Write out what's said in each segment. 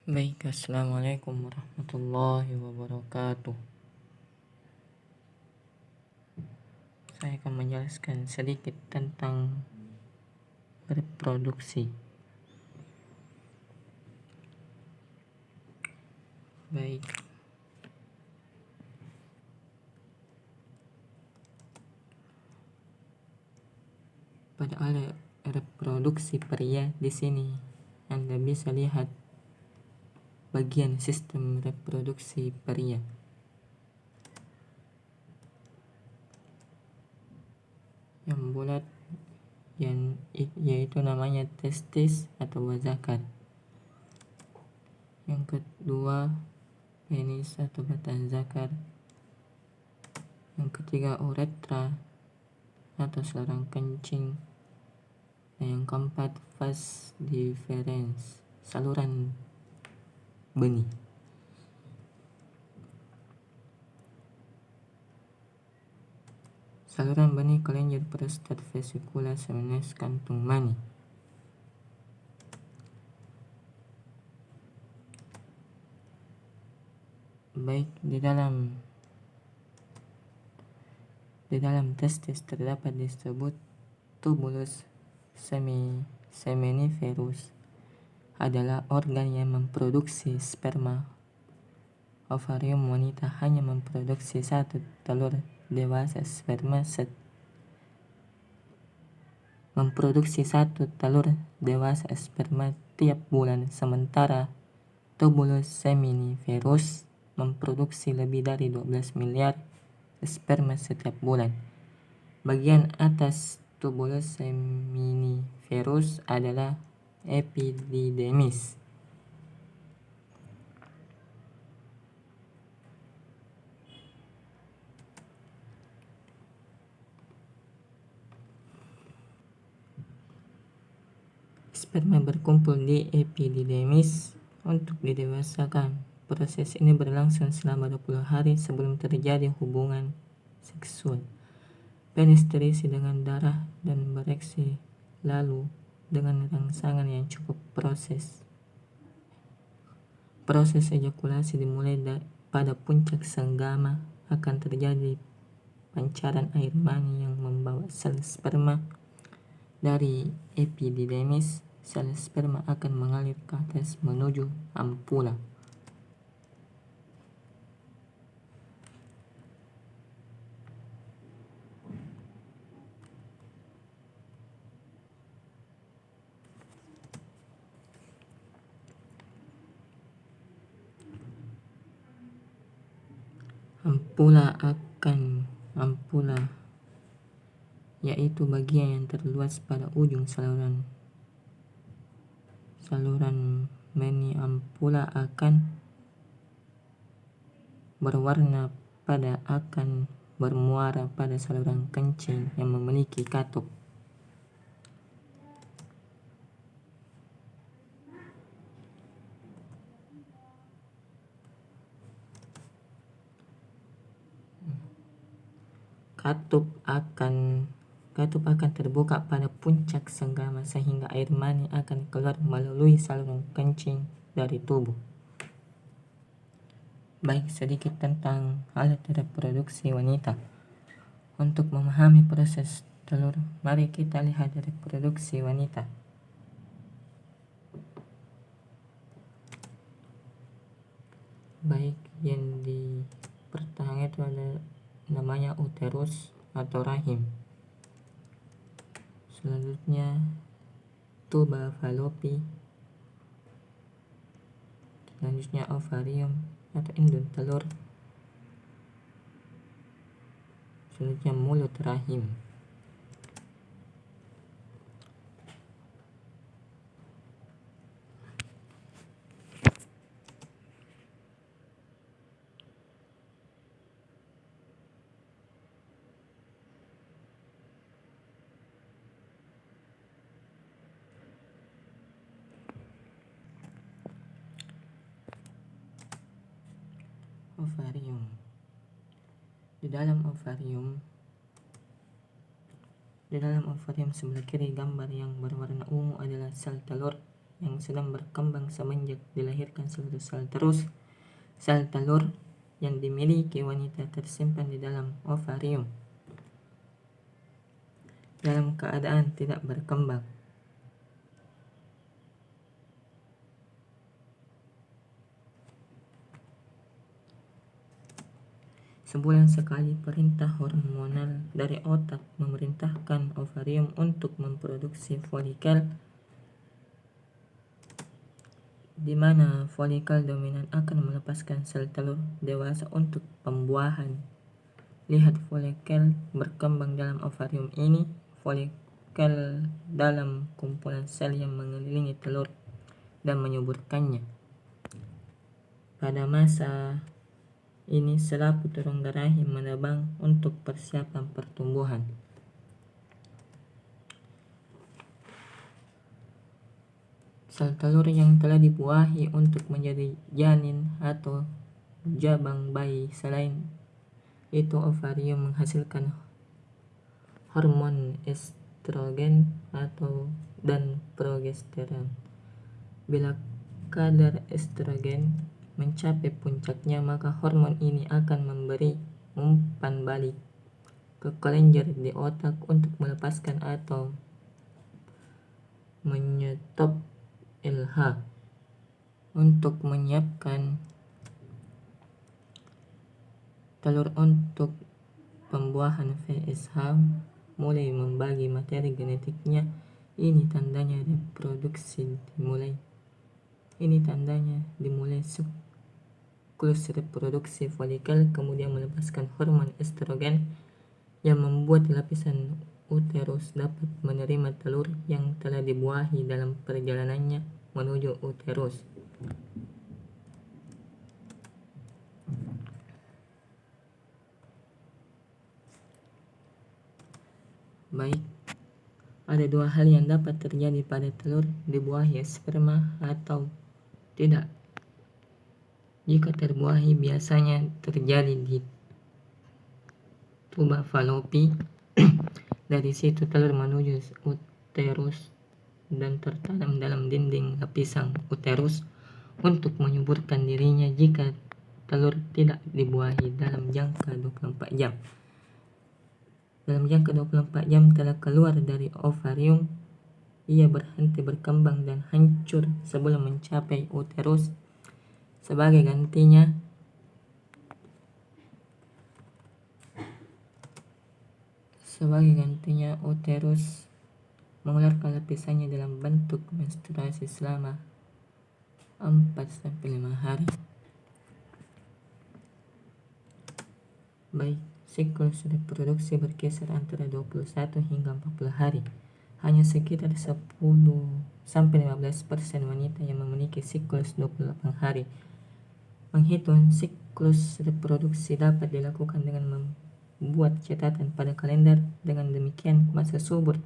Baik, assalamualaikum warahmatullahi wabarakatuh. Saya akan menjelaskan sedikit tentang reproduksi. Baik, pada alat reproduksi pria di sini Anda bisa lihat bagian sistem reproduksi pria. Yang bulat yaitu namanya testis atau zakar. Yang kedua penis atau batang zakar. Yang ketiga uretra atau saluran kencing. Dan yang keempat vas deferens, saluran benih. Saluran benih kelenjar prostat vesikula semenes kantung mani. Baik, di dalam testis terdapat disebut tubulus seminiferus, adalah organ yang memproduksi sperma. Ovarium wanita hanya memproduksi satu telur dewasa sperma tiap bulan, sementara tubulus seminiferus memproduksi lebih dari 12 miliar sperma setiap bulan. Bagian atas tubulus seminiferus adalah epididymis. Sperma berkumpul di epididymis untuk didewasakan. Proses ini berlangsung selama 20 hari sebelum terjadi hubungan seksual. Penis terisi dengan darah dan bereaksi lalu dengan rangsangan yang cukup. Proses ejakulasi dimulai pada puncak senggama. Akan terjadi pancaran air mani yang membawa sel sperma dari epididymis. Sel sperma akan mengalir ke atas menuju ampula. Ampula yaitu bagian yang terluas pada ujung saluran mani. Ampula akan berwarna pada akan bermuara pada saluran kencing yang memiliki katup. Katup akan terbuka pada puncak senggama sehingga air mani akan keluar melalui saluran kencing dari tubuh. Baik, sedikit tentang alat reproduksi wanita. Untuk memahami proses telur, mari kita lihat reproduksi wanita. Baik, yang di pertengahan itu adalah namanya uterus atau rahim. Selanjutnya tuba fallopi. Selanjutnya ovarium atau induk telur. Selanjutnya mulut rahim. Ovarium. Di dalam ovarium sebelah kiri gambar yang berwarna ungu adalah sel telur, yang sedang berkembang semenjak dilahirkan seluruh sel telur yang dimiliki wanita tersimpan di dalam ovarium dalam keadaan tidak berkembang. Sebulan sekali perintah hormonal dari otak memerintahkan ovarium untuk memproduksi folikel, di mana folikel dominan akan melepaskan sel telur dewasa untuk pembuahan. Lihat folikel berkembang dalam ovarium ini. Folikel dalam kumpulan sel yang mengelilingi telur dan menyuburkannya. Pada masa ini selaput rongga rahim menebang untuk persiapan pertumbuhan. Sel telur yang telah dibuahi untuk menjadi janin atau jabang bayi. Selain itu, ovarium menghasilkan hormon estrogen dan progesteron. Bila kadar estrogen mencapai puncaknya, maka hormon ini akan memberi umpan balik ke kelenjar di otak untuk melepaskan atau menyetop LH untuk menyiapkan telur untuk pembuahan. VSH mulai membagi materi genetiknya. Ini tandanya dimulai siklus reproduksi folikel, kemudian melepaskan hormon estrogen yang membuat lapisan uterus dapat menerima telur yang telah dibuahi dalam perjalanannya menuju uterus. Baik, ada dua hal yang dapat terjadi pada telur dibuahi sperma atau tidak. Jika terbuahi, biasanya terjadi di tuba falopi. Dari situ telur menuju uterus dan tertanam dalam dinding lapisan uterus untuk menyuburkan dirinya jika telur tidak dibuahi dalam jangka 24 jam. Dalam jangka 24 jam telah keluar dari ovarium, ia berhenti berkembang dan hancur sebelum mencapai uterus. Sebagai gantinya, uterus mengeluarkan lapisannya dalam bentuk menstruasi selama 4-5 hari. Baik, siklus reproduksi berkisar antara 21 hingga 40 hari. Hanya sekitar 10-15% wanita yang memiliki siklus 28 hari. Menghitung siklus reproduksi dapat dilakukan dengan membuat catatan pada kalender. Dengan demikian, masa subur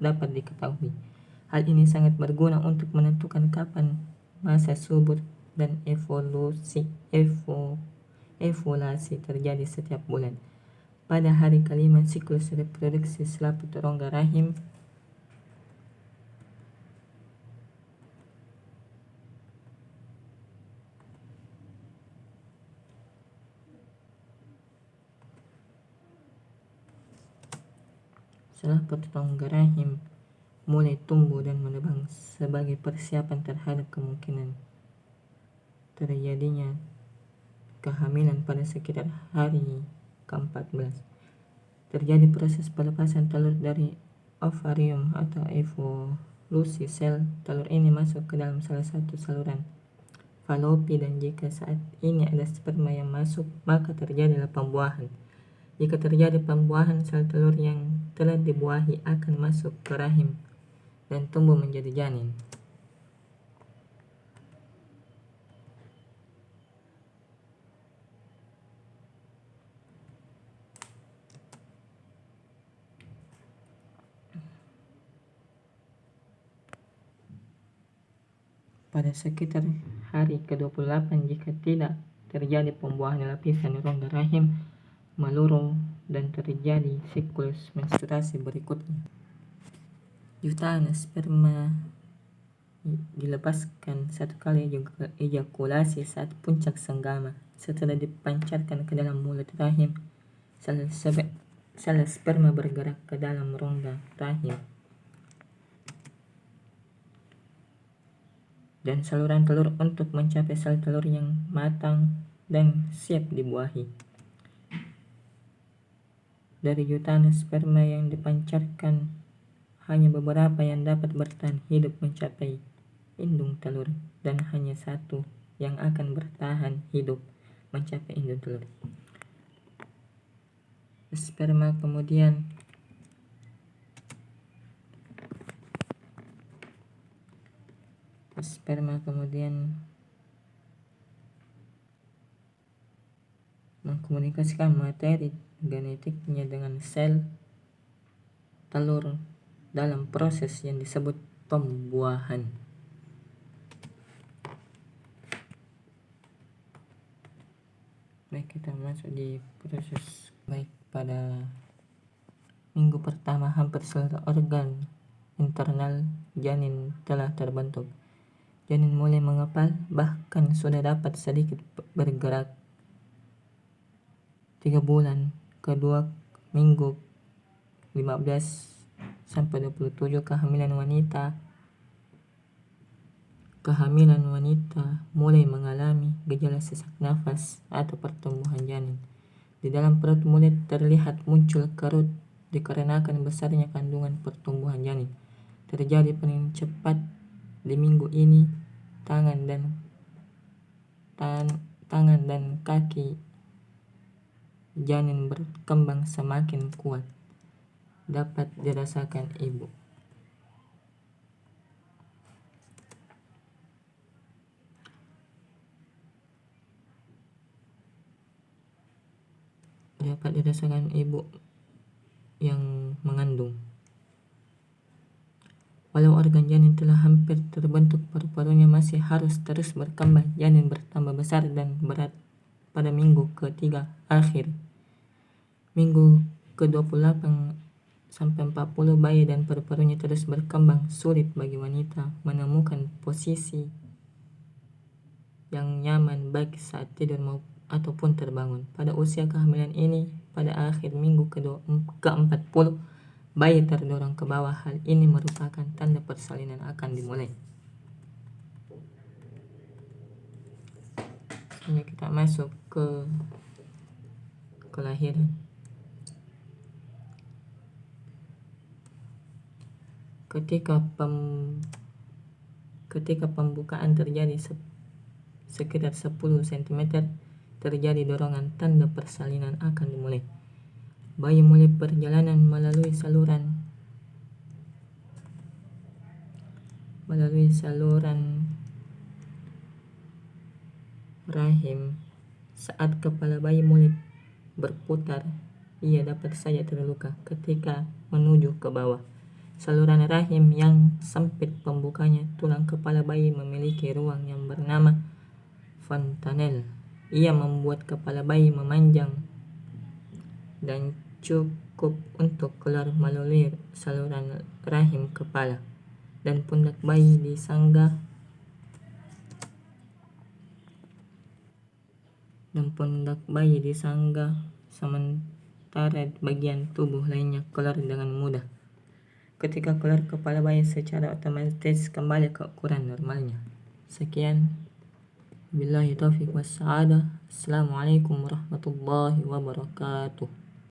dapat diketahui. Hal ini sangat berguna untuk menentukan kapan masa subur dan ovulasi terjadi setiap bulan. Pada hari kelima siklus reproduksi selaput rongga rahim, selaput rongga rahim mulai tumbuh dan menebang sebagai persiapan terhadap kemungkinan terjadinya kehamilan. Pada sekitar hari ke-14 terjadi proses pelepasan telur dari ovarium atau evolusi. Sel telur ini masuk ke dalam salah satu saluran falopi, dan jika saat ini ada sperma yang masuk, maka terjadilah pembuahan. Jika terjadi pembuahan, sel telur yang telah dibuahi akan masuk ke rahim dan tumbuh menjadi janin. Pada sekitar hari ke-28, jika tidak terjadi pembuahan, lapisan rongga rahim meluruh dan terjadi siklus menstruasi berikutnya. Jutaan sperma dilepaskan satu kali ejakulasi saat puncak senggama. Setelah dipancarkan ke dalam mulut rahim, sel sperma bergerak ke dalam rongga rahim dan saluran telur untuk mencapai sel telur yang matang dan siap dibuahi. Dari jutaan sperma yang dipancarkan, hanya beberapa yang dapat bertahan hidup mencapai indung telur dan hanya satu yang akan bertahan hidup mencapai indung telur. Sperma kemudian mengkomunikasikan materi genetiknya dengan sel telur dalam proses yang disebut pembuahan. Baik, kita masuk di proses. Baik, pada minggu pertama hampir seluruh organ internal janin telah terbentuk. Janin mulai mengepal, bahkan sudah dapat sedikit bergerak. 3 bulan kedua, minggu 15 sampai 27 kehamilan wanita mulai mengalami gejala sesak nafas atau pertumbuhan janin. Di dalam perut mulai terlihat muncul kerut dikarenakan besarnya kandungan pertumbuhan janin. Terjadi paling cepat di minggu ini. Tangan dan kaki janin berkembang semakin kuat, dapat dirasakan ibu. Yang mengandung. Walau organ janin telah hampir terbentuk, paru-parunya masih harus terus berkembang. Janin bertambah besar dan berat pada minggu ketiga akhir. Minggu ke-28 sampai 40 bayi dan paru-parunya terus berkembang. Sulit bagi wanita menemukan posisi yang nyaman baik saat tidur ataupun terbangun. Pada usia kehamilan ini, pada akhir minggu ke-40, bayi terdorong ke bawah. Hal ini merupakan tanda persalinan akan dimulai. Selanjutnya kita masuk ke kelahiran. Ketika pembukaan terjadi sekitar 10 cm, terjadi dorongan, tanda persalinan akan dimulai. Bayi mulai perjalanan melalui saluran rahim. Saat kepala bayi mulai berputar, ia dapat saja terluka ketika menuju ke bawah. Saluran rahim yang sempit pembukanya, tulang kepala bayi memiliki ruang yang bernama fontanel. Ia membuat kepala bayi memanjang dan cukup untuk keluar melalui saluran rahim kepala, dan pundak bayi disanggah sementara bagian tubuh lainnya keluar dengan mudah. Ketika keluar, kepala bayi secara otomatis kembali ke ukuran normalnya. Sekian. Billahi taufiq wassa'adah. Assalamualaikum warahmatullahi wabarakatuh.